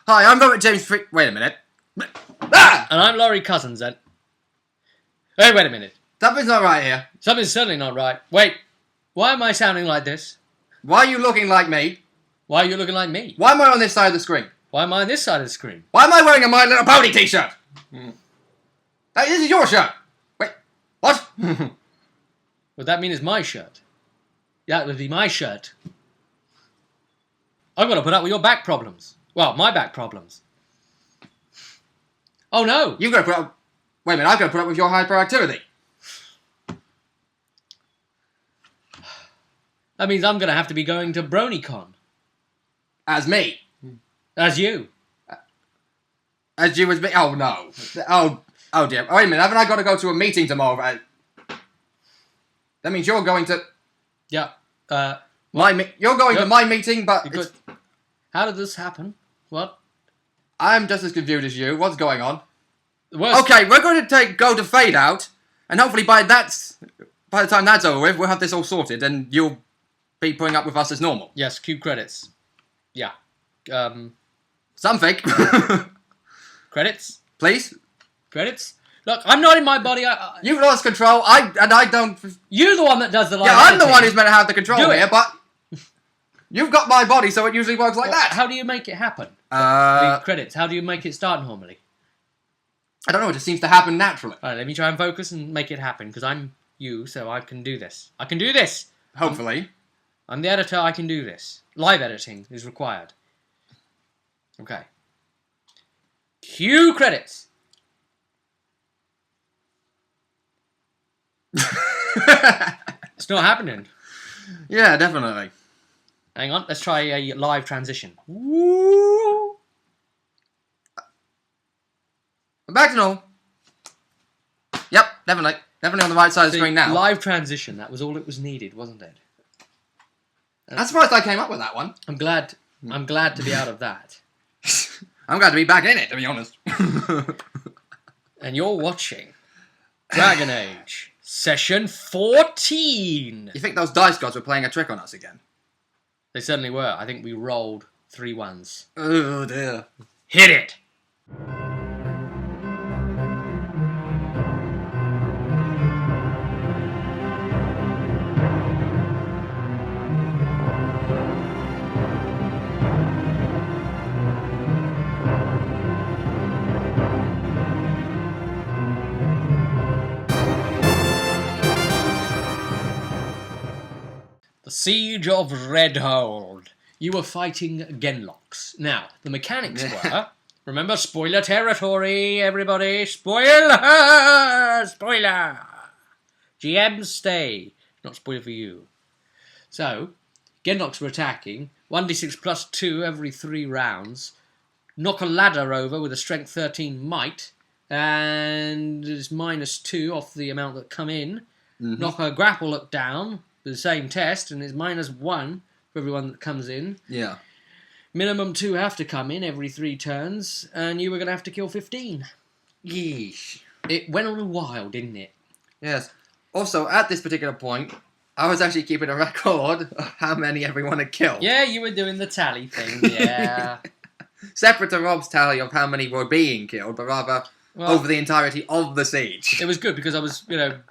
Hi, I'm Robert James Frick. Wait a minute. Ah! And I'm Laurie Cousins, then. Hey, wait a minute. Something's not right here. Something's certainly not right. Wait, why am I sounding like this? Why are you looking like me? Why are you looking like me? Why am I on this side of the screen? Why am I on this side of the screen? Why am I wearing a My Little Pony t-shirt? Hey, this is your shirt. Wait, what? Would that mean it's my shirt? Yeah, it would be my shirt. I've got to put up with your back problems. Well, my back problems. Oh, no. You've got to put up... Wait a minute, I've got to put up with your hyperactivity. That means I'm going to have to be going to BronyCon. As me. As you. As you as me. Oh, no. Oh dear. Wait a minute, haven't I got to go to a meeting tomorrow? That means you're going to... Yeah. You're going to my meeting, but... How did this happen? What? I'm just as confused as you. What's going on? Worst... Okay, we're going to go to fade out, and hopefully by the time that's over with, we'll have this all sorted, and you'll be putting up with us as normal. Yes, cue credits. Yeah. Something. Credits? Please? Credits? Look, I'm not in my body. You've lost control. I don't... You're the one that does the live Yeah, I'm editing. the one who's meant to have the control Do it. here, but... You've got my body, so it usually works like that. How do you make it happen? The credits. How do you make it start normally? I don't know, it just seems to happen naturally. Alright, let me try and focus and make it happen, because I'm you, so I can do this. I can do this! Hopefully. I'm the editor, I can do this. Live editing is required. Okay. Cue credits! It's not happening. Yeah, definitely. Hang on, let's try a live transition. Woo! I'm back to normal. Yep, definitely. Definitely on the right side of the screen now. Live transition, that was all it was needed, wasn't it? I'm surprised I came up with that one. I'm glad to be out of that. I'm glad to be back in it, to be honest. And you're watching Dragon Age Session 14. You think those dice gods were playing a trick on us again? They certainly were. I think we rolled 3 ones. Oh dear. Hit it! The Siege of Redhold. You were fighting Genlocks. Now, the mechanics were... Remember, spoiler territory, everybody. Spoiler! Spoiler! GM, stay. Not spoiler for you. So, Genlocks were attacking. 1d6 plus 2 every 3 rounds. Knock a ladder over with a strength 13 might. And it's minus 2 off the amount that come in. Mm-hmm. Knock a grapple hook down with the same test. And it's minus 1 for everyone that comes in. Yeah. Minimum 2 have to come in every 3 turns, and you were going to have to kill 15. Yeesh. It went on a while, didn't it? Yes. Also, at this particular point, I was actually keeping a record of how many everyone had killed. Yeah, you were doing the tally thing, yeah. Separate to Rob's tally of how many were being killed, but rather over the entirety of the siege. It was good because I was,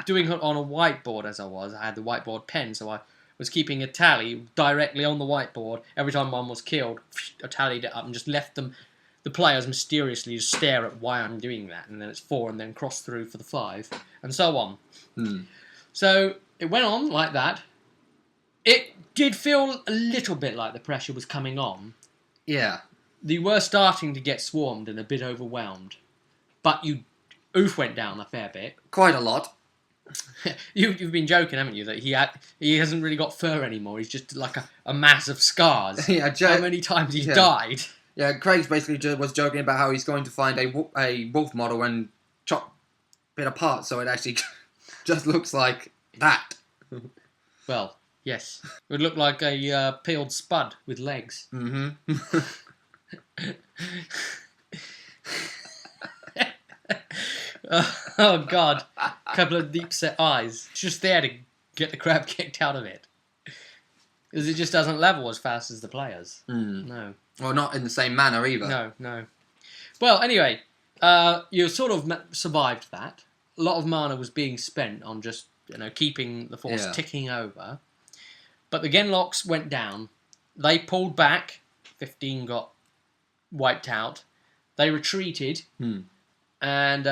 doing it on a whiteboard as I was. I had the whiteboard pen, so I was keeping a tally directly on the whiteboard. Every time one was killed, I tallied it up and just left them, the players mysteriously just stare at why I'm doing that. And then it's 4 and then cross through for the 5 and so on. So it went on like that. It did feel a little bit like the pressure was coming on. Yeah. You were starting to get swarmed and a bit overwhelmed. But oof went down a fair bit. Quite a lot. You've been joking, haven't you, that he hasn't really got fur anymore. He's just like a mass of scars. Yeah, how many times he's died. Yeah, Craig's basically was joking about how he's going to find a wolf model and chop it apart so it actually just looks like that. Well, yes. It would look like a peeled spud with legs. Mm-hmm. Oh, God. A couple of deep-set eyes. Just there to get the crap kicked out of it. Because it just doesn't level as fast as the players. Mm. No. Well, not in the same manner either. No, no. Well, anyway, you sort of survived that. A lot of mana was being spent on just keeping the force ticking over. But the Genlocks went down. They pulled back. 15 got wiped out. They retreated. And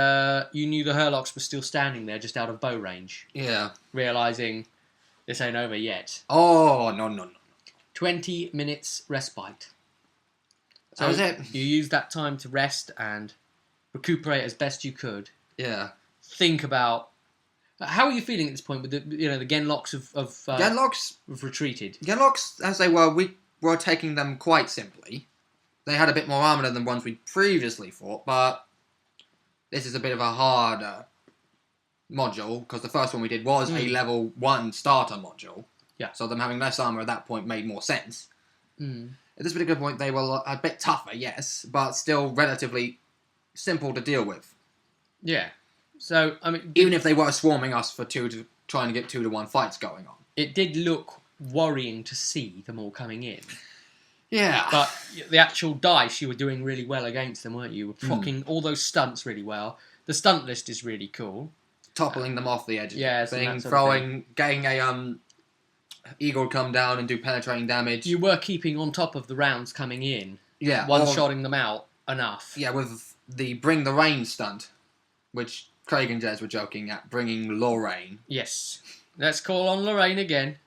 you knew the Hurlocks were still standing there just out of bow range. Yeah. Realising this ain't over yet. Oh, no. 20 minutes respite. So That was it. You used that time to rest and recuperate as best you could. Yeah. Think about... How are you feeling at this point with the Genlocks Genlocks? have retreated? Genlocks, as they were, we were taking them quite simply. They had a bit more armour than the ones we previously fought, but this is a bit of a harder module, because the first one we did was a level 1 starter module. Yeah. So them having less armour at that point made more sense. Mm. At this particular point, they were a bit tougher, yes, but still relatively simple to deal with. Yeah. So, I mean... Even if they were swarming us for trying to get 2-to-1 fights going on. It did look worrying to see them all coming in. Yeah. But the actual dice, you were doing really well against them, weren't you? You were procking all those stunts really well. The stunt list is really cool. Toppling them off the edge of the thing, throwing, getting a eagle come down and do penetrating damage. You were keeping on top of the rounds coming in. Yeah. One-shotting them out enough. Yeah, with the Bring the Rain stunt, which Craig and Jez were joking at, bringing Lorraine. Yes. Let's call on Lorraine again.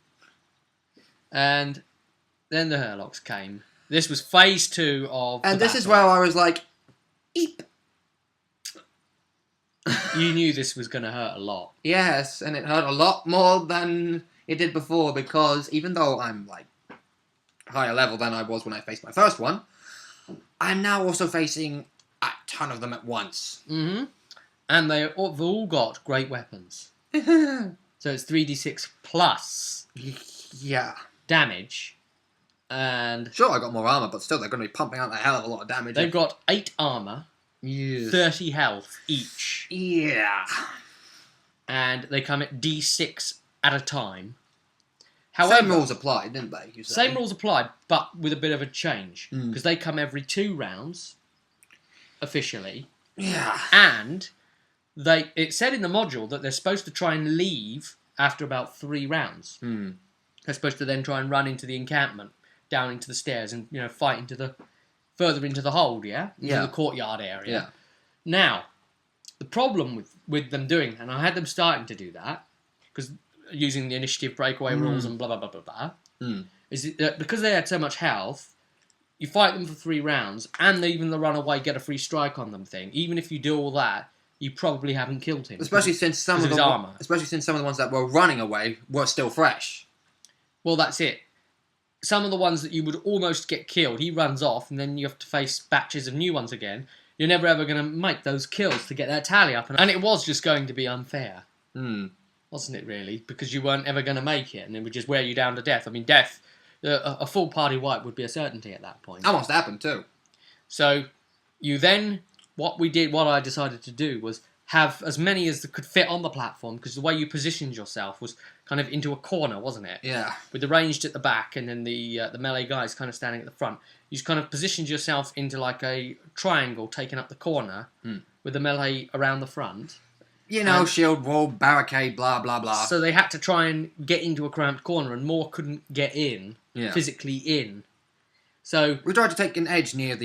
And then the Hurlocks came. This was phase 2 of And the this is battle. where I was like, eep. You knew this was going to hurt a lot. Yes, and it hurt a lot more than it did before, because even though I'm like higher level than I was when I faced my first one, I'm now also facing a ton of them at once. Mm-hmm. And they've all got great weapons. So it's 3d6 plus Yeah. damage. And Sure, I got more armour, but still they're going to be pumping out a hell of a lot of damage. they've got 8 armour, Yes. 30 health each. Yeah. And they come at d6 at a time. However, Same rules applied, didn't they? You say? Same rules applied, but with a bit of a change. Mm. Because they come every 2 rounds, officially. Yeah. And it said in the module that they're supposed to try and leave after about 3 rounds. Hmm. They're supposed to then try and run into the encampment, down into the stairs, and fight further into the hold, into the courtyard area. Yeah. Now, the problem with them doing, and I had them starting to do that, because using the initiative breakaway rules and blah blah blah blah blah, is that because they had so much health, you fight them for 3 rounds, and even the runaway get a free strike on them thing. Even if you do all that, you probably haven't killed him. Especially since some of the ones that were running away were still fresh. Well, that's it. Some of the ones that you would almost get killed, he runs off, and then you have to face batches of new ones again. You're never ever going to make those kills to get that tally up. And it was just going to be unfair. Wasn't it, really? Because you weren't ever going to make it, and it would just wear you down to death. I mean, death, a full party wipe would be a certainty at that point. Almost happened, too. So, you then, what I decided to do was have as many as could fit on the platform, because the way you positioned yourself was kind of into a corner, wasn't it? Yeah. With the ranged at the back, and then the melee guys kind of standing at the front. You just kind of positioned yourself into like a triangle, taking up the corner, with the melee around the front. Shield wall, barricade, blah, blah, blah. So they had to try and get into a cramped corner, and more couldn't get in, physically in. So we tried to take an edge near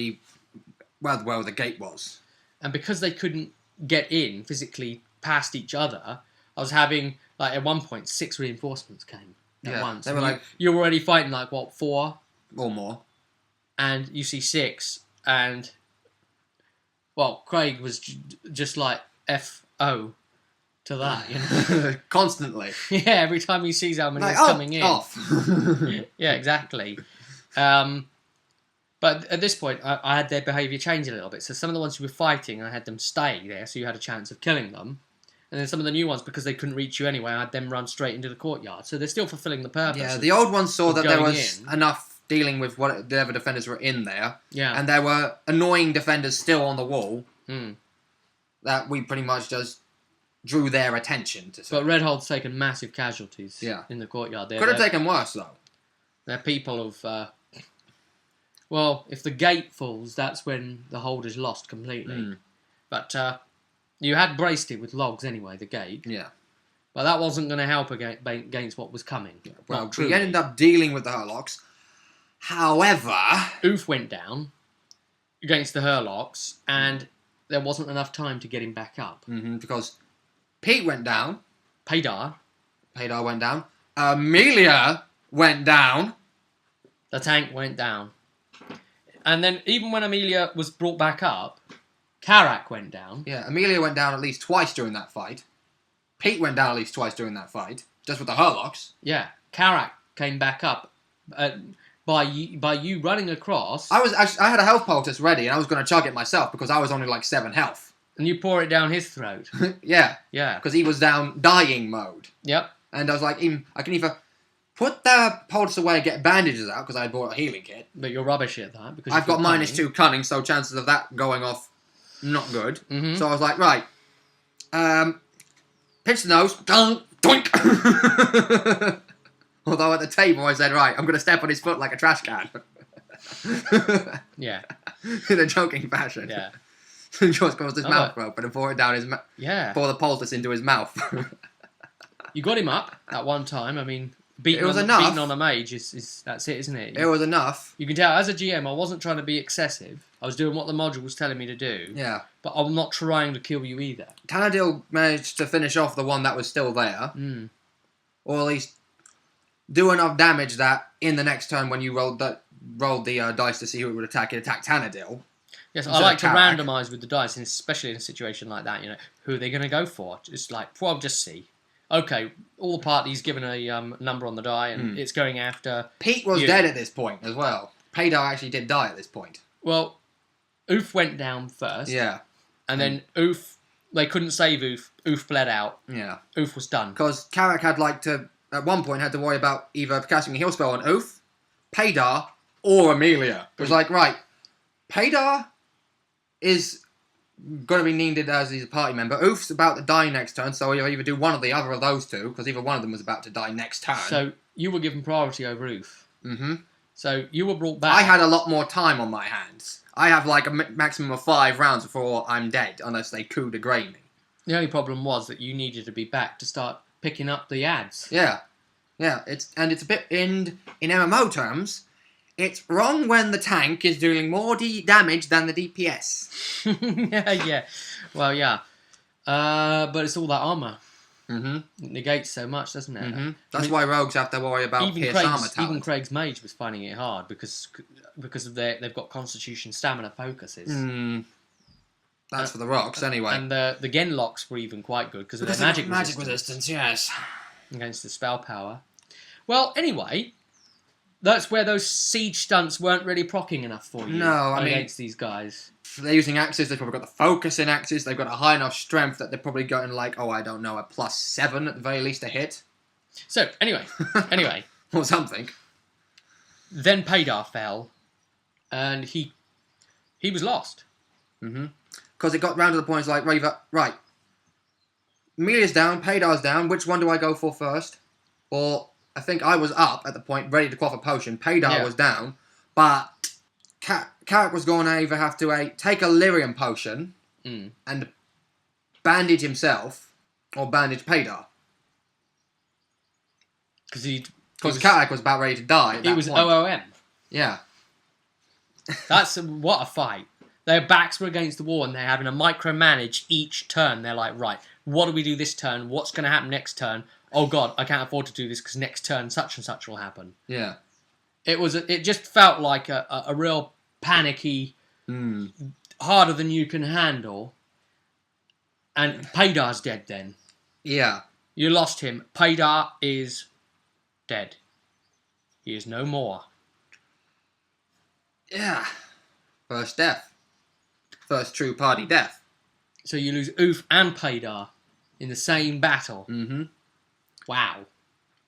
where the gate was. And because they couldn't get in physically past each other, I was having, like, at one point, 6 reinforcements came at once. They were you were already fighting, 4? Or more. And you see 6, and, well, Craig was just like F-O to that, Constantly. Yeah, every time he sees how many is coming in. Off. Yeah, exactly. But at this point, I had their behaviour change a little bit. So some of the ones who were fighting, I had them stay there, so you had a chance of killing them. And then some of the new ones, because they couldn't reach you anyway, I had them run straight into the courtyard. So they're still fulfilling the purpose. Yeah, the old ones saw that there was enough dealing with whatever defenders were in there. Yeah. And there were annoying defenders still on the wall that we pretty much just drew their attention to. But Redhold's taken massive casualties in the courtyard. Could have taken worse, though. They're people of... Well, if the gate falls, that's when the hold is lost completely. Mm. But you had braced it with logs anyway, the gate. Yeah. But that wasn't going to help against what was coming. Yeah. Well, Not we truly. ended up dealing with the Hurlocks. However... Oof went down against the Hurlocks, and there wasn't enough time to get him back up. Because Pete went down. Paydar Went down. Amelia went down. The tank went down. And then even when Amelia was brought back up, Karak went down. Yeah, Amelia went down at least twice during that fight. Pete went down at least twice during that fight. Just with the Hurlocks. Yeah, Karak came back up by you running across. I had a health poultice ready and I was going to chug it myself because I was only like 7 health. And you pour it down his throat. Yeah. Yeah. Because he was down dying mode. Yep. And I was like, I can either put the poultice away and get bandages out because I bought a healing kit. But you're rubbish at that. Because I've got -2 cunning, so chances of that going off, not good. So I was like, right. Pinch the nose. Doink. Although at the table I said, right, I'm going to step on his foot like a trash can. Yeah. In a joking fashion. Yeah. George caused his mouth open and pour it down his mouth. Yeah. Pour the poultice into his mouth. You got him up at one time. I mean, beating It was enough. Beating on a mage is that's it, isn't it? It was enough. You can tell, as a GM, I wasn't trying to be excessive. I was doing what the module was telling me to do. Yeah. But I'm not trying to kill you either. Tanadil managed to finish off the one that was still there. Or at least do enough damage that in the next turn when you rolled the dice to see who it would attack, it attacked Tanadil. Yes, I like to randomise with the dice, and especially in a situation like that, who are they going to go for? It's like, well, I'll just see. Okay, all the parties given a number on the die, and it's going after... Pete was dead at this point as well. Paydar actually did die at this point. Well, Oof went down first. Yeah. And then Oof... They couldn't save Oof. Oof bled out. Yeah. Oof was done. Because Karak had at one point, had to worry about either casting a heal spell on Oof, Paydar, or Amelia. It was like, right, Paydar is going to be needed as his party member. Oof's about to die next turn, so you'll either do one or the other of those two, because either one of them was about to die next turn. So you were given priority over Oof. So you were brought back. I had a lot more time on my hands. I have like a maximum of 5 rounds before I'm dead, unless they coup de grace me. The only problem was that you needed to be back to start picking up the ads. Yeah. Yeah, it's a bit, in MMO terms, it's wrong when the tank is doing more damage than the DPS. Yeah. Well, yeah. But it's all that armour. Mm-hmm. It negates so much, doesn't it? Mm-hmm. That's why rogues have to worry about pierce armour talent. Even Craig's mage was finding it hard because of they've got constitution, stamina focuses. That's for the rocks, anyway. And the Genlocks were even quite good because of their magic resistance, yes. Against the spell power. Well, anyway, that's where those siege stunts weren't really procking enough for you. No, I mean, against these guys. They're using axes, they've probably got the focus in axes, they've got a high enough strength that they're probably getting like, I don't know, a +7 at the very least to hit. So, anyway. Or something. Then Paydar fell, and he was lost. Because it got round to the point, it's like, right, Amelia's down, Paydar's down, which one do I go for first? Or, I think I was up at the point, ready to quaff a potion, Paydar was down, but Karak was going to either have to take a lyrium potion and bandage himself, or bandage Paydar. Because Karak was about ready to die at that point. It was OOM. Yeah. What a fight. Their backs were against the wall and they're having to micromanage each turn. They're like, right, what do we do this turn? What's going to happen next turn? Oh God, I can't afford to do this because next turn such and such will happen. Yeah. It just felt like a real panicky, harder than you can handle. And Paydar's dead then. Yeah. You lost him. Paydar is dead. He is no more. Yeah. First death. First true party death. So you lose Oof and Paydar in the same battle. Wow.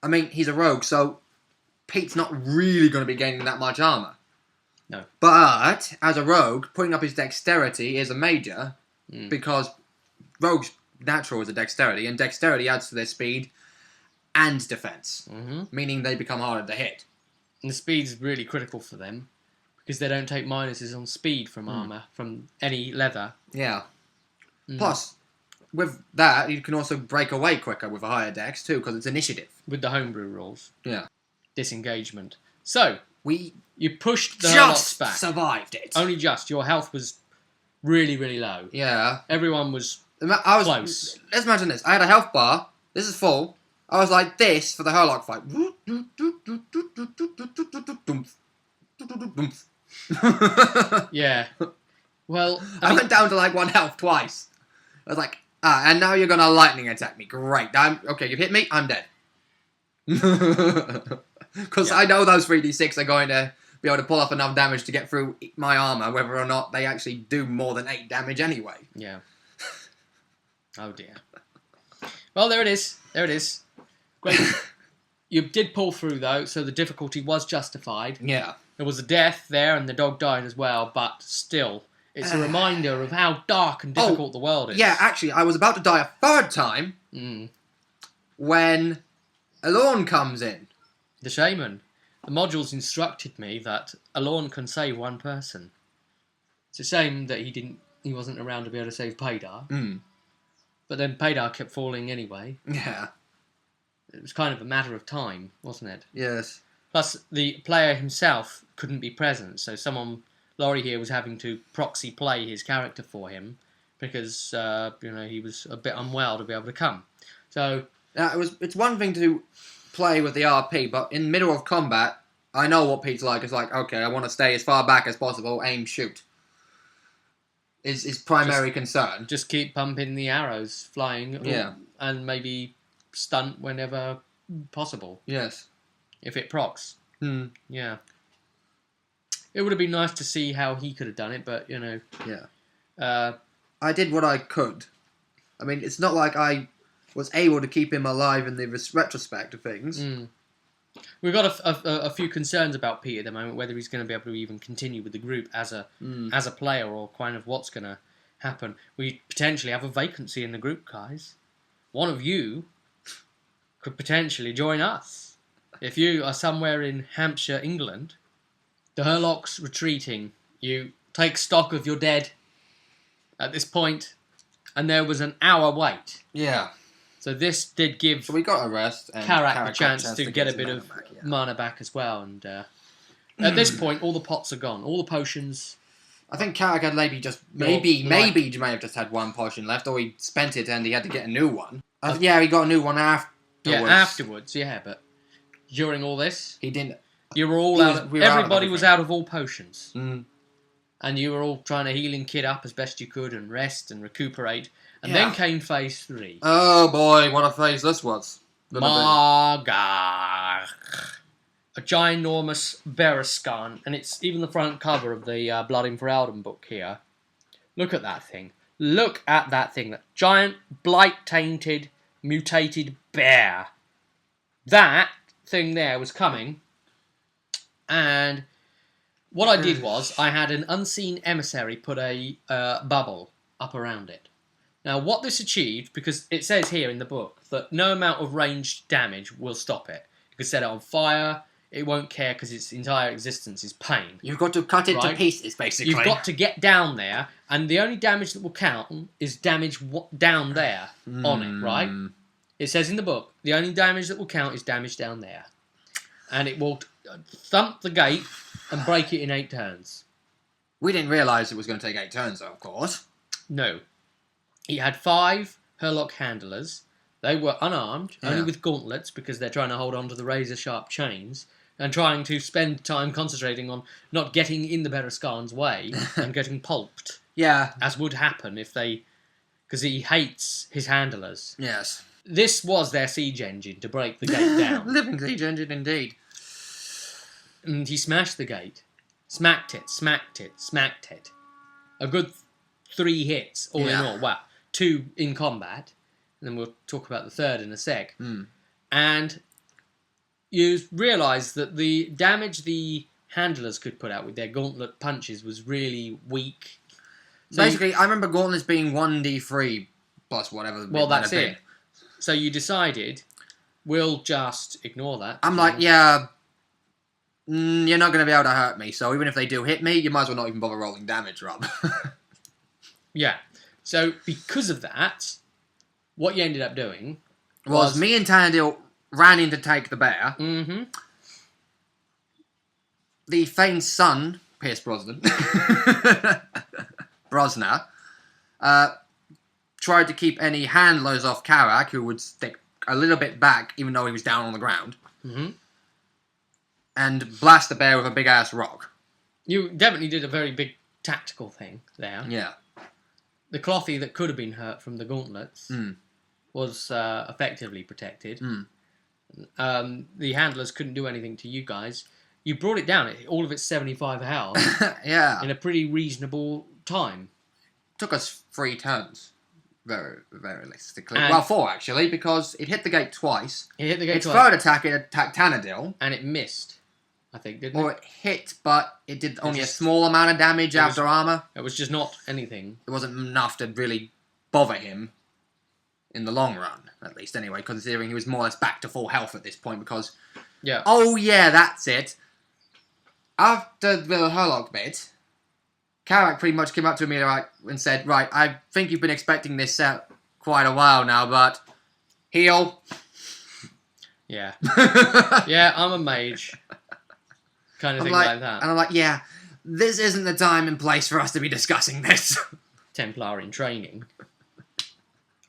I mean, he's a rogue, so Pete's not really going to be gaining that much armour. No. But, as a rogue, putting up his dexterity is a major, because rogues' natural is a dexterity, and dexterity adds to their speed and defence, meaning they become harder to hit. And the speed's really critical for them, Because they don't take minuses on speed from armour, from any leather. Yeah. Plus, with that, you can also break away quicker with a higher dex too, because it's initiative. With the homebrew rules. Yeah. Disengagement. So, we you pushed the just Hurlocks back. survived it. Only just. Your health was really, really low. Yeah. Everyone was close. Let's imagine this. I had a health bar. This is full. I was like this for the Hurlock fight. Yeah. Well, I went down to like 1 health twice. I was like, and now you're gonna lightning attack me. Great. Okay, you've hit me. I'm dead. Because I know those 3d6 are going to be able to pull off enough damage to get through my armor, whether or not they actually do more than 8 damage anyway. Yeah. Oh dear. Well, there it is. There it is. Great. You did pull through though, so the difficulty was justified. Yeah. There was a death there, and the dog died as well, but still, it's a reminder of how dark and difficult the world is. Yeah, actually, I was about to die a 3rd time when Alorn comes in. The shaman. The modules instructed me that Alorn can save 1 person. It's a shame that he wasn't around to be able to save Paydar. But then Paydar kept falling anyway. Yeah. It was kind of a matter of time, wasn't it? Yes. Plus, the player himself couldn't be present, so Laurie here was having to proxy play his character for him because, he was a bit unwell to be able to come. So... it's one thing to play with the RP, but in the middle of combat, I know what Pete's like. It's like, okay, I want to stay as far back as possible, aim, shoot. Is his primary concern. Just keep pumping the arrows flying. And maybe stunt whenever possible. Yes. If it procs. Yeah. It would have been nice to see how he could have done it, but, Yeah. I did what I could. I mean, it's not like I was able to keep him alive in the retrospect of things. We've got a few concerns about Pete at the moment, whether he's going to be able to even continue with the group as a player, or kind of what's going to happen. We potentially have a vacancy in the group, guys. One of you could potentially join us. If you are somewhere in Hampshire, England, the Hurlock's retreating. You take stock of your dead at this point, and there was an hour wait. Yeah. So this did give we got a rest and Karak the chance to get a bit of mana back as well. And at this point, all the pots are gone. All the potions. I think Karak had maybe he may have just had 1 potion left, or he spent it and he had to get a new one. He got a new one afterwards. Yeah, afterwards, but during all this... He didn't... You were all everybody was out of all potions. And you were all trying to healing kit up as best you could and rest and recuperate. And then came phase 3. Oh boy, what a phase this was. Margar. A ginormous Berescan. And it's even the front cover of the Blood in Ferelden book here. Look at that thing. Look at that thing. That giant, blight-tainted, mutated bear. That thing there was coming. And what I did was, I had an unseen emissary put a bubble up around it. Now, what this achieved, because it says here in the book that no amount of ranged damage will stop it. You can set it on fire, it won't care because its entire existence is pain. You've got to cut it to pieces, basically. You've got to get down there, and the only damage that will count is damage down there on it, right? It says in the book, the only damage that will count is damage down there. And it will thump the gate and break it in 8 turns. We didn't realise it was going to take 8 turns, though, of course. No. He had 5 Hurlock handlers. They were unarmed, only with gauntlets, because they're trying to hold on to the razor-sharp chains, and trying to spend time concentrating on not getting in the Berescan's way and getting pulped. Yeah. As would happen if they... Because he hates his handlers. Yes. This was their siege engine to break the gate down. Living siege engine, indeed. And he smashed the gate. Smacked it, smacked it, smacked it. A good 3 hits, all in all. Well, 2 in combat. And then we'll talk about the 3rd in a sec. And you realise that the damage the handlers could put out with their gauntlet punches was really weak. So basically, I remember gauntlets being 1d3 plus whatever. Well, that's it. So you decided, we'll just ignore that. I'm like, yeah, You're not going to be able to hurt me, so even if they do hit me, you might as well not even bother rolling damage, Rob. Yeah. So, because of that, what you ended up doing was me and Tannadill ran in to take the bear. Mm-hmm. The Fane's son, Pierce Brosnan, Brosner, tried to keep any handlers off Karak, who would stick a little bit back, even though he was down on the ground, and blast the bear with a big-ass rock. You definitely did a very big tactical thing there. Yeah. The clothy that could have been hurt from the gauntlets was effectively protected. The handlers couldn't do anything to you guys. You brought it down, all of its 75 health, Yeah. in a pretty reasonable time. Took us 3 turns, very, very realistically. And well, 4 actually, because it hit the gate twice. It hit the gate its twice. third attack, it attacked Tannadill. And it missed, I think, didn't it? Or it hit, but it did only a small amount of damage after armor. It was just not anything. It wasn't enough to really bother him in the long run, at least anyway, considering he was more or less back to full health at this point, because... Yeah. Oh, yeah, that's it. After the Herlock bit, Karak pretty much came up to me and said, right, I think you've been expecting this set quite a while now, but heal. Yeah. Yeah, I'm a mage. Kind of thing like that. And I'm like, yeah, this isn't the time and place for us to be discussing this. Templar in training.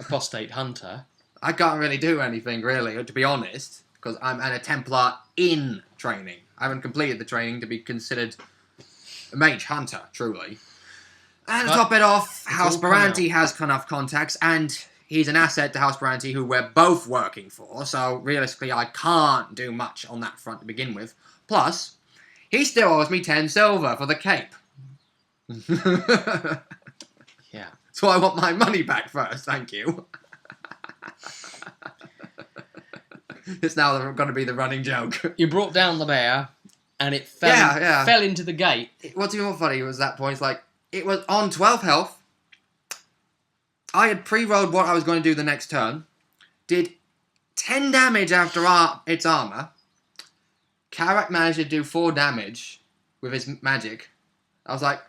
Apostate hunter. I can't really do anything, really, to be honest, because I'm a Templar in training. I haven't completed the training to be considered a mage hunter, truly. And to top it off, House Baranti has enough contacts, and he's an asset to House Baranti, who we're both working for, so realistically I can't do much on that front to begin with. Plus, he still owes me 10 silver for the cape. Yeah. So I want my money back first, thank you. It's now going to be the running joke. You brought down the bear, and it fell into the gate. What's even more funny was that point, it was on 12 health. I had pre-rolled what I was going to do the next turn. Did 10 damage after its armor. Karak managed to do 4 damage with his magic. I was like,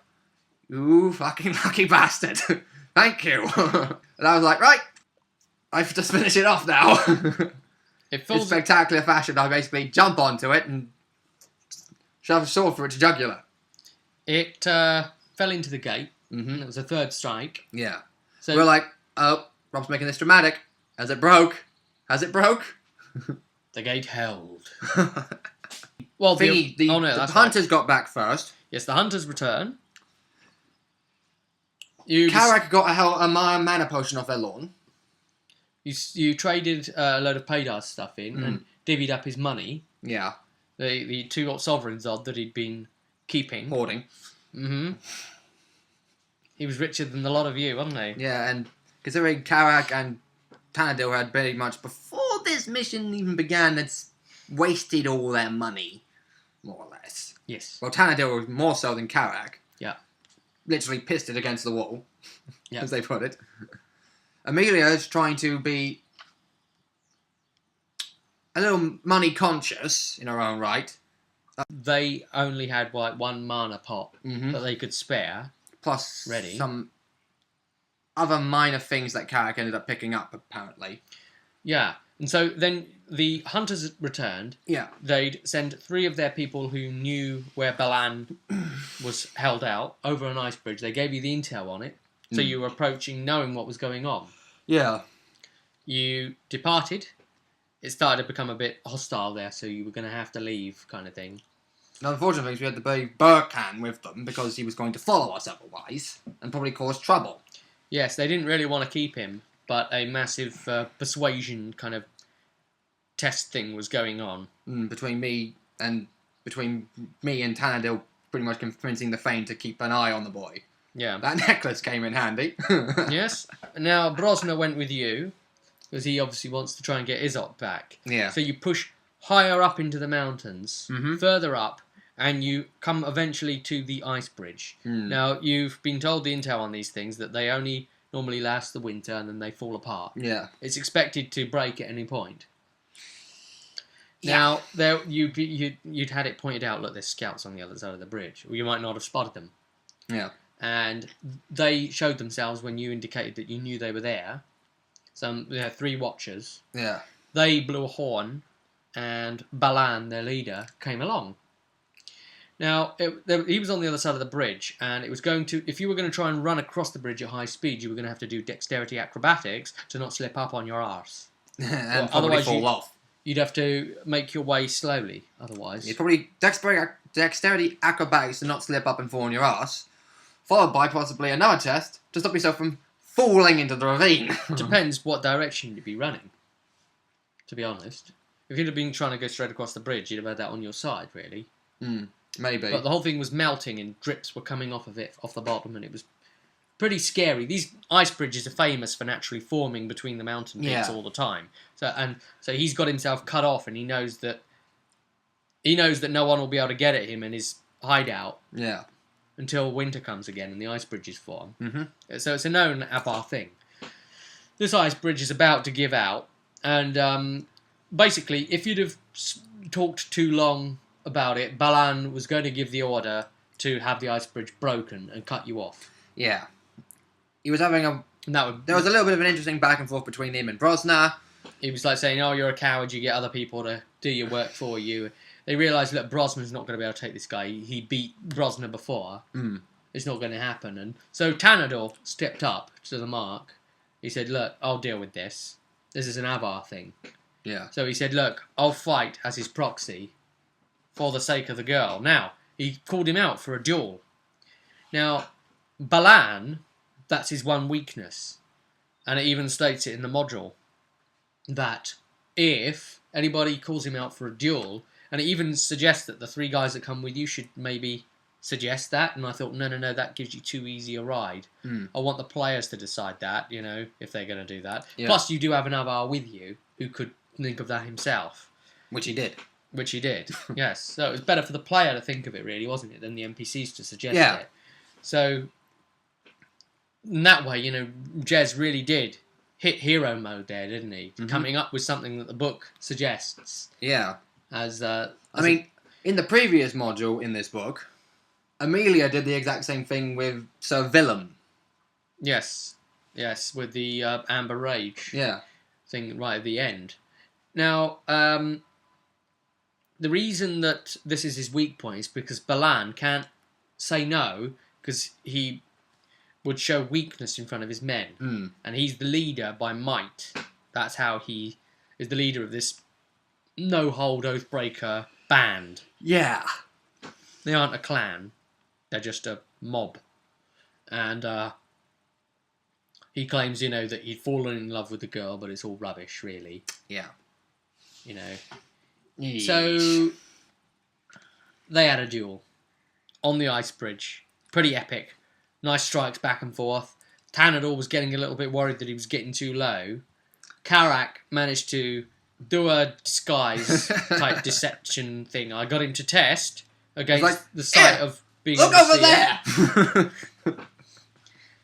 ooh, fucking lucky bastard. Thank you. And I was like, right, I have to finish it off now. In spectacular fashion, I basically jump onto it and shove a sword through its jugular. It fell into the gate. Mm-hmm. It was a third strike. Yeah. So we're like, oh, Rob's making this dramatic. Has it broke? Has it broke? The gate held. Well, the hunters got back first. Yes, the hunters return. Karak got a mana potion off their lawn. You traded a load of Paydar's stuff in and divvied up his money. Yeah. The 2 sovereigns odd that he'd been keeping. Hoarding. Mm-hmm. He was richer than a lot of you, wasn't he? Yeah, and considering Karak and Tannadill had pretty much, before this mission even began, had wasted all their money, more or less. Yes. Well, Tannadill was more so than Karak. Yeah. Literally pissed it against the wall, yeah. as they put it. Amelia is trying to be a little money conscious in her own right. They only had 1 mana pot that they could spare. Plus some other minor things that Karak ended up picking up, apparently. Yeah. And so then the hunters returned. Yeah. They'd send 3 of their people who knew where Balan was held out over an ice bridge. They gave you the intel on it. So you were approaching knowing what was going on. Yeah. You departed. It started to become a bit hostile there, so you were going to have to leave, kind of thing. Now, unfortunately, we had to brave Burkhan with them because he was going to follow us otherwise and probably cause trouble. Yes, they didn't really want to keep him, but a massive persuasion kind of test thing was going on. Between me and Tannadill pretty much convincing the Fane to keep an eye on the boy. Yeah. That necklace came in handy. Yes. Now, Brosna went with you, because he obviously wants to try and get Izot back. Yeah. So you push higher up into the mountains, further up, and you come eventually to the ice bridge. Now, you've been told the intel on these things, that they only normally last the winter and then they fall apart. Yeah. It's expected to break at any point. Now, you'd had it pointed out, look, there's scouts on the other side of the bridge. Or you might not have spotted them. Yeah. And they showed themselves when you indicated that you knew they were there. Three watchers. Yeah. They blew a horn, and Balan, their leader, came along. Now, he was on the other side of the bridge, and it was going to... If you were going to try and run across the bridge at high speed, you were going to have to do dexterity acrobatics to not slip up on your arse. And probably fall off. You'd have to make your way slowly, otherwise. It's probably dexterity acrobatics to not slip up and fall on your ass, followed by possibly another test to stop yourself from falling into the ravine. Depends what direction you'd be running, to be honest. If you'd have been trying to go straight across the bridge, you'd have had that on your side, really. Maybe. But the whole thing was melting and drips were coming off of it, off the bottom, and it was pretty scary. These ice bridges are famous for naturally forming between the mountain peaks all the time. So he's got himself cut off, and he knows that no one will be able to get at him in his hideout. Yeah. Until winter comes again and the ice bridges form. So it's a known Avar thing. This ice bridge is about to give out, and basically, if you'd have talked too long about it, Balan was going to give the order to have the ice bridge broken and cut you off. Yeah. He was having there was a little bit of an interesting back and forth between him and Brosnar. He was like saying, oh, you're a coward, you get other people to do your work for you. They realised, look, Brosnar's not going to be able to take this guy. He beat Brosnar before. It's not going to happen. And so Tanador stepped up to the mark. He said, look, I'll deal with this. This is an Avar thing. Yeah. So he said, look, I'll fight as his proxy for the sake of the girl. Now, he called him out for a duel. Now, Balan, that's his one weakness. And it even states it in the module that if anybody calls him out for a duel, and it even suggests that the three guys that come with you should maybe suggest that. And I thought, no, that gives you too easy a ride. I want the players to decide that, if they're going to do that. Yeah. Plus, you do have an Avar with you who could think of that himself. Which he did. Yes. So it was better for the player to think of it, really, wasn't it, than the NPCs to suggest it. So, in that way, Jez really did hit hero mode there, didn't he? Coming up with something that the book suggests. Yeah. In the previous module in this book, Amelia did the exact same thing with Sir Willem. Yes, with the Amber Rage thing right at the end. Now, the reason that this is his weak point is because Balan can't say no, because he would show weakness in front of his men. And he's the leader by might. That's how he is the leader of this no-hold Oathbreaker band. Yeah. They aren't a clan. They're just a mob. And he claims, that he'd fallen in love with the girl, but it's all rubbish, really. Yeah. Yeesh. So they had a duel on the ice bridge. Pretty epic. Nice strikes back and forth. Tanador was getting a little bit worried that he was getting too low. Karak managed to do a disguise type deception thing. I got him to test against the sight of being look able to over see there.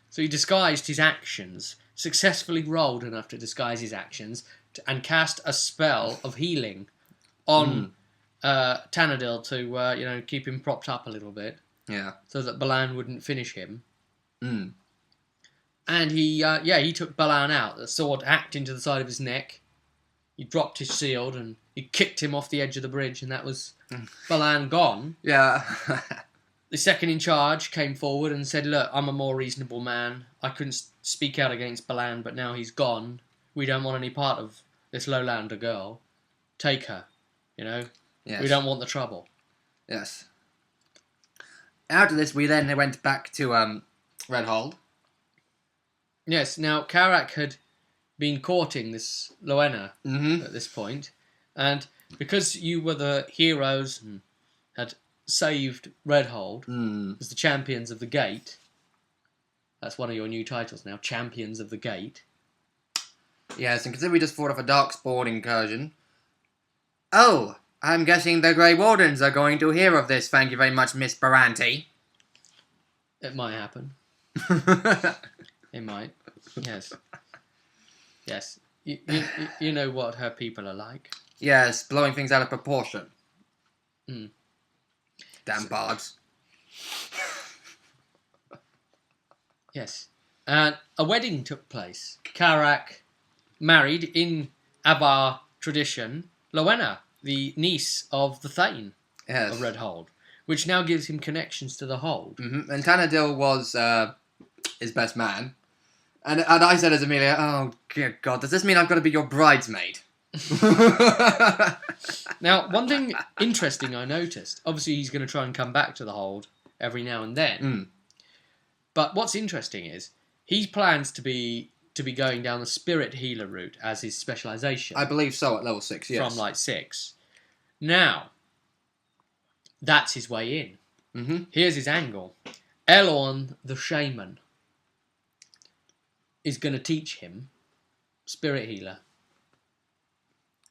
So he disguised his actions, successfully rolled enough to disguise his actions, and cast a spell of healing on Tanadil to keep him propped up a little bit. Yeah. So that Balan wouldn't finish him. And he took Balan out. The sword hacked into the side of his neck. He dropped his shield and he kicked him off the edge of the bridge, and that was Balan gone. Yeah. The second in charge came forward and said, look, I'm a more reasonable man. I couldn't speak out against Balan, but now he's gone. We don't want any part of this lowlander girl. Take her, Yes. We don't want the trouble. Yes. After this, we then went back to Redhold. Yes, now Karak had been courting this Loena at this point, and because you were the heroes and had saved Redhold as the champions of the gate, that's one of your new titles now, Champions of the Gate. Yes, and consider we just fought off a darkspawn incursion. Oh, I'm guessing the Grey Wardens are going to hear of this. Thank you very much, Miss Baranti. It might happen. It might. Yes. Yes. You know what her people are like. Yes, blowing things out of proportion. Mm. Damn bards. Yes. And a wedding took place. Karak married, in Avar tradition, Rowena, the niece of the Thane Yes. of Redhold, which now gives him connections to the Hold. Mm-hmm. And Tanadil was his best man. And I said as Amelia, oh, dear God, does this mean I've got to be your bridesmaid? Now, one thing interesting I noticed, obviously he's going to try and come back to the Hold every now and then. Mm. But what's interesting is he plans to be going down the spirit healer route as his specialisation. I believe so at level 6, yes. From like 6. Now, that's his way in. Mm-hmm. Here's his angle. Elorn the shaman is going to teach him spirit healer.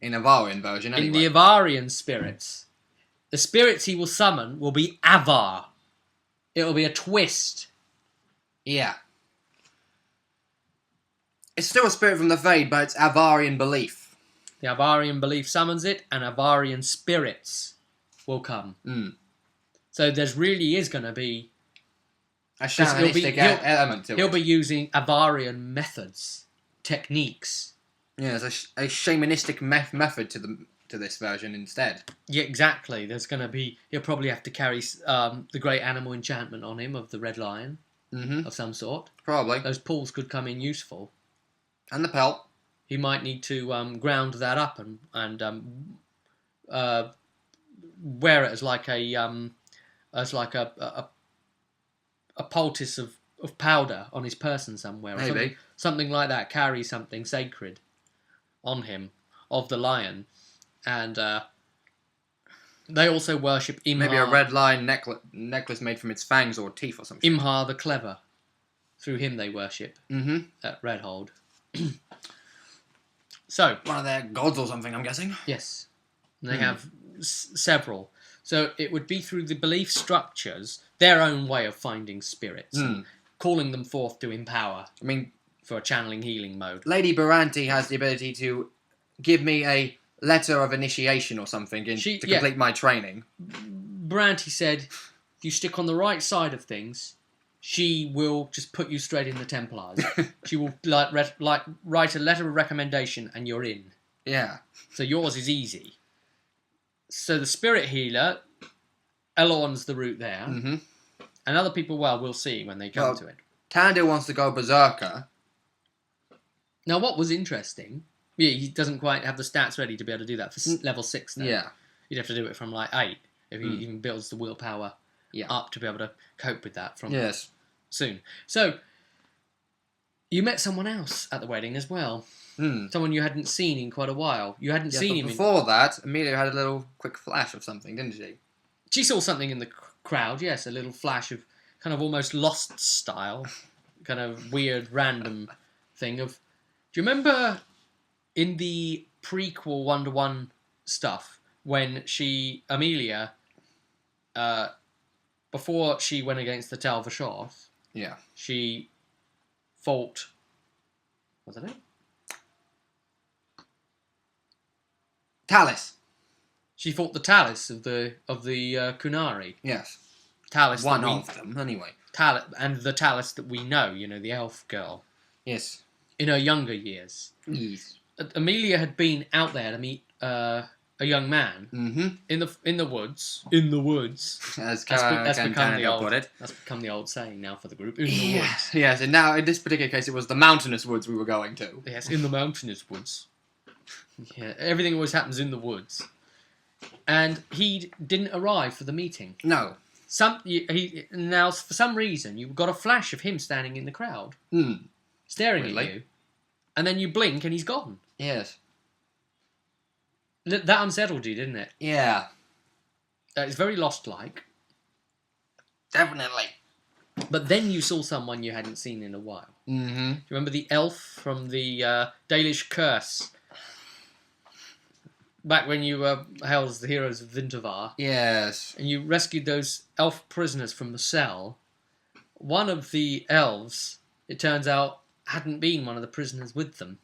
In Avarian version, anyway. In the Avarian spirits. The spirits he will summon will be Avar. It'll be a twist. Yeah. It's still a spirit from the Fade, but it's Avarian belief. The Avarian belief summons it, and Avarian spirits will come. Mm. So there's really is going to be A shamanistic element to it. He'll be using Avarian methods, techniques. Yeah, there's a shamanistic method to this version instead. Yeah, exactly. There's going to be... He'll probably have to carry the great animal enchantment on him of the red lion of some sort. Probably. Those pulls could come in useful. And the pelt. He might need to ground that up and wear it as like a poultice of powder on his person somewhere. Or Maybe. something like that. Carry something sacred on him of the lion. And they also worship Imhar. Maybe a red lion necklace made from its fangs or teeth or something. Imhar the Clever. Through him they worship at Redhold. So one of their gods or something, I'm guessing. Yes. And they have several. So it would be through the belief structures, their own way of finding spirits, and calling them forth to empower. I mean, for a channeling healing mode. Lady Baranti has the ability to give me a letter of initiation or something to complete my training. Baranti said, if you stick on the right side of things, she will just put you straight in the Templars. She will write a letter of recommendation and you're in. Yeah. So yours is easy. So the spirit healer, Elorn's the route there. Mm-hmm. And other people, we'll see when they come to it. Tandil wants to go Berserker. Now, what was interesting, he doesn't quite have the stats ready to be able to do that for level 6, though. Yeah. You'd have to do it from, 8, if he even builds the willpower up to be able to cope with that from soon. So, you met someone else at the wedding as well. Someone you hadn't seen in quite a while. You hadn't seen him before that, Amelia had a little quick flash of something, didn't she? She saw something in the crowd, yes, a little flash of kind of almost Lost style, kind of weird, random thing of... Do you remember in the prequel 1-to-1 stuff when Amelia, before she went against the Tal Vashoth, she fought... Was that it? Talus. She fought the Talus of the Kunari. Yes. Talus. One of them, anyway. And the Talus that we know, the elf girl. Yes. In her younger years. Yes. Amelia had been out there to meet a young man in the woods. In the woods. That's become the old saying now for the group. In the woods. Yes, and now in this particular case it was the mountainous woods we were going to. Yes, in the mountainous woods. Yeah, everything always happens in the woods. And he didn't arrive for the meeting. No. Now, for some reason, you got a flash of him standing in the crowd. Staring at you. And then you blink and he's gone. Yes. That unsettled you, didn't it? Yeah. It's very Lost-like. Definitely. But then you saw someone you hadn't seen in a while. Do you remember the elf from the Dalish Curse? Back when you were hailed as the heroes of Vintavar. Yes. And you rescued those elf prisoners from the cell. One of the elves, it turns out, hadn't been one of the prisoners with them.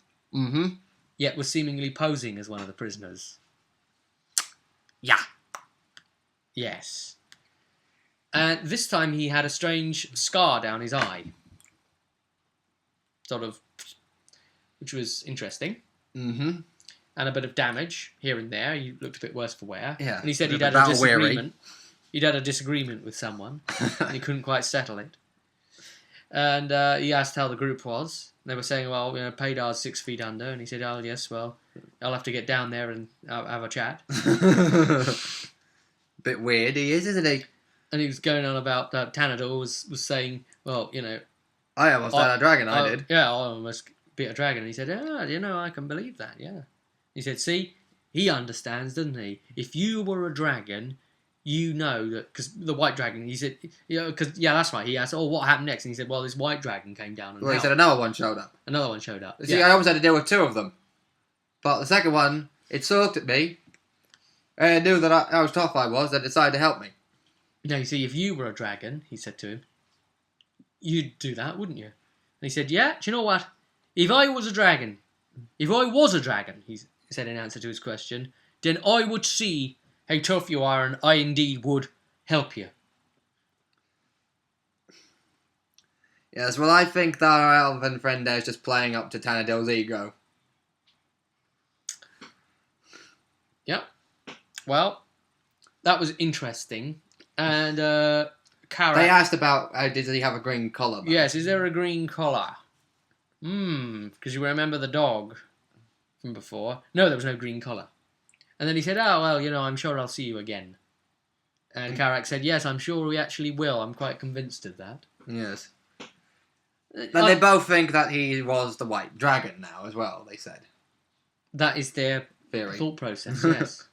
Yet was seemingly posing as one of the prisoners. Yeah. Yes. And this time he had a strange scar down his eye. Sort of, which was interesting. Mm-hmm. And a bit of damage here and there. He looked a bit worse for wear. Yeah. And he said he'd had a disagreement. He'd had a disagreement with someone, and he couldn't quite settle it. And he asked how the group was. They were saying, well, Paydar's 6 feet under. And he said, oh, yes, well, I'll have to get down there and have a chat. Bit weird he is, isn't he? And he was going on about Tanador was saying, well, I almost had a dragon, I did. Yeah, I almost beat a dragon. And he said, I can believe that, yeah. He said, see, he understands, doesn't he? If you were a dragon, you know that, because the white dragon, he said, that's right. He asked, what happened next? And he said, well, this white dragon came down. And he said another one showed up. Another one showed up. See, I almost had to deal with 2 of them. But the second one, it looked at me, and knew that how tough I was, and decided to help me. No, you see, if you were a dragon, he said to him, you'd do that, wouldn't you? And he said, yeah, do you know what? If I was a dragon, he said in answer to his question, then I would see how tough you are, and I indeed would help you. Yes, well, I think that our elven friend there is just playing up to Tanadil's ego. Yep. Well, that was interesting. And Karak... They asked about, did he have a green collar? Though? Yes, is there a green collar? Because you remember the dog from before. No, there was no green collar. And then he said, oh, well, I'm sure I'll see you again. And Karak said, yes, I'm sure we actually will. I'm quite convinced of that. Yes. But they both think that he was the white dragon now as well, they said. That is their theory. Thought process, yes.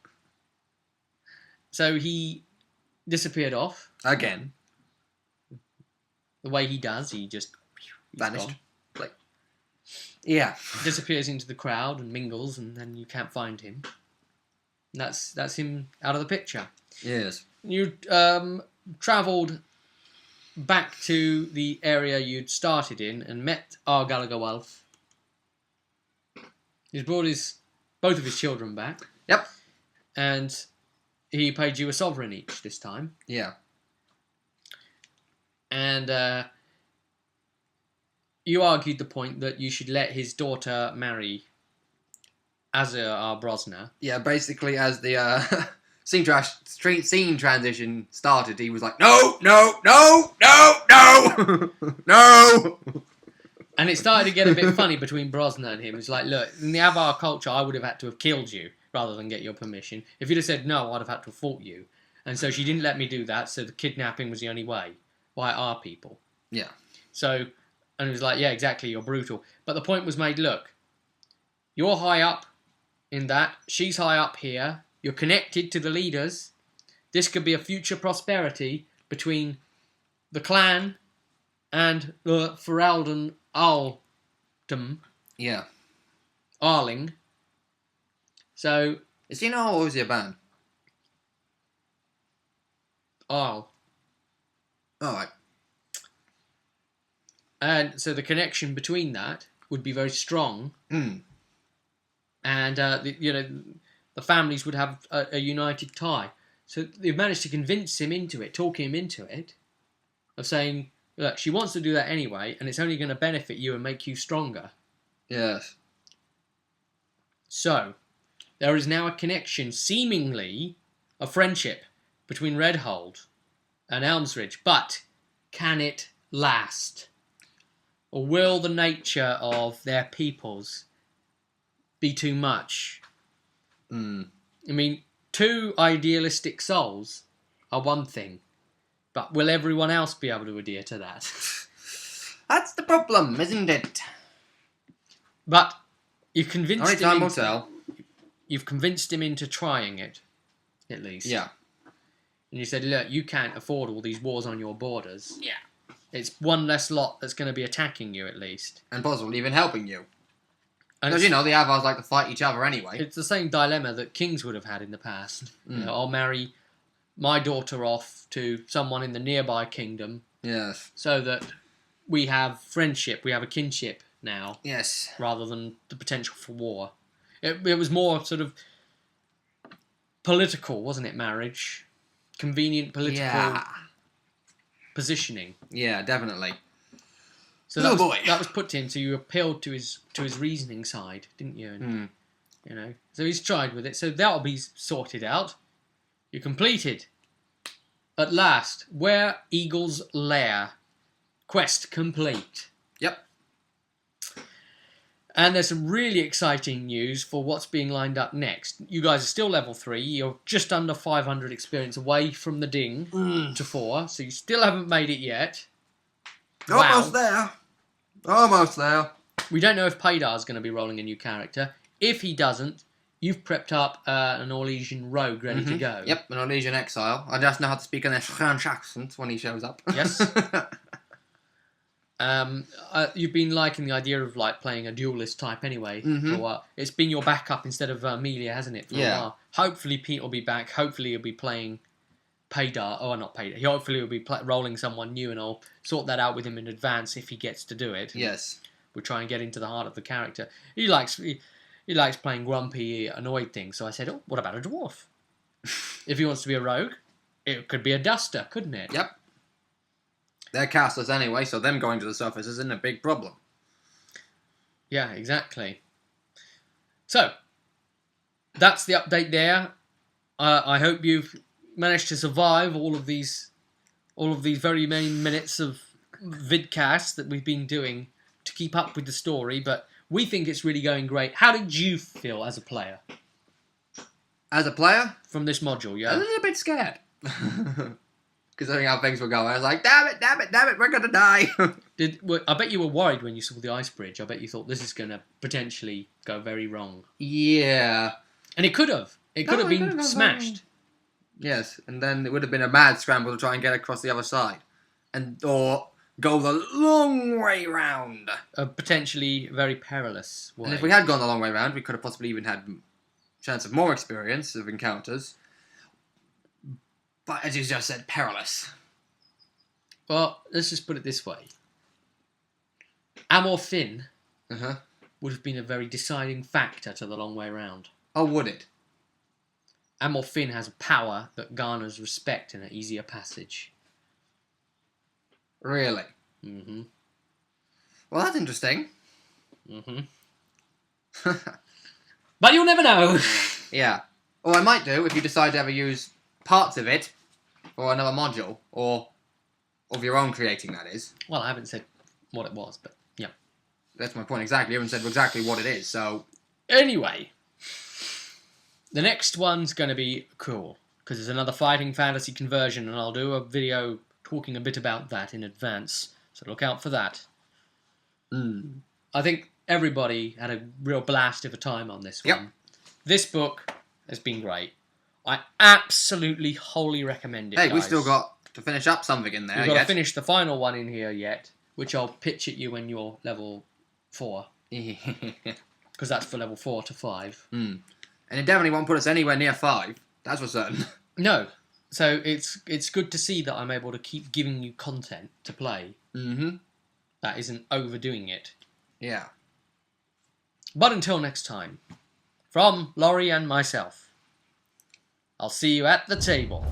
So he disappeared off. Again. The way he does, he just... vanished. Like, yeah. Disappears into the crowd and mingles, and then you can't find him. That's him out of the picture. Yes. You travelled back to the area you'd started in and met our Gallagher Wolf. He's brought both of his children back. Yep. And he paid you a sovereign each this time. Yeah. And you argued the point that you should let his daughter marry Azir Brosna. Yeah, basically as the scene transition started, he was like, no, no, no, no, no, no. And it started to get a bit funny between Brosna and him. It's like, look, in the Avar culture, I would have had to have killed you rather than get your permission. If you'd have said no, I'd have had to have fought you. And so she didn't let me do that, so the kidnapping was the only way by our people. Yeah. So, and it was like, yeah, exactly, you're brutal. But the point was made, look, you're high up in that, she's high up here, you're connected to the leaders, this could be a future prosperity between the clan and the Ferelden Aldum. Yeah. Arling. So... Is he now or is he a band? Arl. Alright. And so the connection between that would be very strong. Mm. And, the families would have a united tie. So they've managed to convince him into it, talk him into it, of saying, look, she wants to do that anyway, and it's only going to benefit you and make you stronger. Yes. So, there is now a connection, seemingly a friendship, between Redhold and Elmsridge. But can it last? Or will the nature of their peoples be too much? Mm. I mean, 2 idealistic souls are one thing, but will everyone else be able to adhere to that? That's the problem, isn't it? But you've convinced Only him. time will tell. You've convinced him into trying it, at least. Yeah. And you said, look, you can't afford all these wars on your borders. Yeah. It's one less lot that's going to be attacking you, at least. And possibly even helping you. And Because, the Avars like to fight each other anyway. it's the same dilemma that kings would have had in the past. Mm. I'll marry my daughter off to someone in the nearby kingdom. Yes. So that we have friendship, we have a kinship now. Yes. Rather than the potential for war. It was more sort of political, wasn't it, marriage? Convenient political positioning. Yeah, definitely. So that was put to him, so you appealed to his reasoning side, didn't you? And, you know, so he's tried with it, so that'll be sorted out. You completed. At last, Where Eagle's Lair. Quest complete. Yep. And there's some really exciting news for what's being lined up next. You guys are still level 3. You're just under 500 experience away from the ding to 4. So you still haven't made it yet. Almost there. Almost there. We don't know if Paydar's going to be rolling a new character. If he doesn't, you've prepped up an Orlesian rogue ready to go. Yep, an Orlesian exile. I just know how to speak in a French accent when he shows up. Yes. You've been liking the idea of like playing a duelist type anyway for a while. It's been your backup instead of Amelia, hasn't it? For a while. Hopefully Pete will be back. Hopefully he'll be playing Paydar. Oh, not Paydar. Hopefully he'll be rolling someone new, and I'll sort that out with him in advance if he gets to do it. Yes. We'll try and get into the heart of the character. He likes playing grumpy, annoyed things. So I said, oh, what about a dwarf? If he wants to be a rogue, it could be a duster, couldn't it? Yep. They're casters anyway, so them going to the surface isn't a big problem. Yeah, exactly. So, that's the update there. I hope you've managed to survive all of these very many minutes of vidcast that we've been doing to keep up with the story, but we think it's really going great. How did you feel as a player? As a player? From this module, yeah? A little bit scared. Considering how things were going. I was like, damn it, we're going to die. I bet you were worried when you saw the ice bridge. I bet you thought this is going to potentially go very wrong. Yeah. And it could have. It could have been smashed. Yes, and then it would have been a mad scramble to try and get across the other side. Or go the long way round. A potentially very perilous way. And if we had gone the long way round, we could have possibly even had chance of more experience of encounters. But as you just said, perilous. Well, let's just put it this way. Amor Finn would have been a very deciding factor to the long way round. Oh, would it? Amor Finn has a power that garners respect in an easier passage. Really? Mm-hmm. Well, that's interesting. Mm-hmm. But you'll never know. Yeah. Or I might do if you decide to ever use parts of it for another module, or of your own creating, that is. Well, I haven't said what it was, but yeah. That's my point exactly. You haven't said exactly what it is, so... Anyway, the next one's going to be cool, because it's another fighting fantasy conversion, and I'll do a video talking a bit about that in advance, so look out for that. I think everybody had a real blast of a time on this one. Yep. This book has been great. I absolutely wholly recommend it, Hey, guys. we still got to finish up something in there. We've got to finish the final one in here yet, which I'll pitch at you when you're level 4. Because that's for level 4 to 5. And it definitely won't put us anywhere near 5. That's for certain. No. So it's good to see that I'm able to keep giving you content to play. That isn't overdoing it. Yeah. But until next time, from Laurie and myself, I'll see you at the table.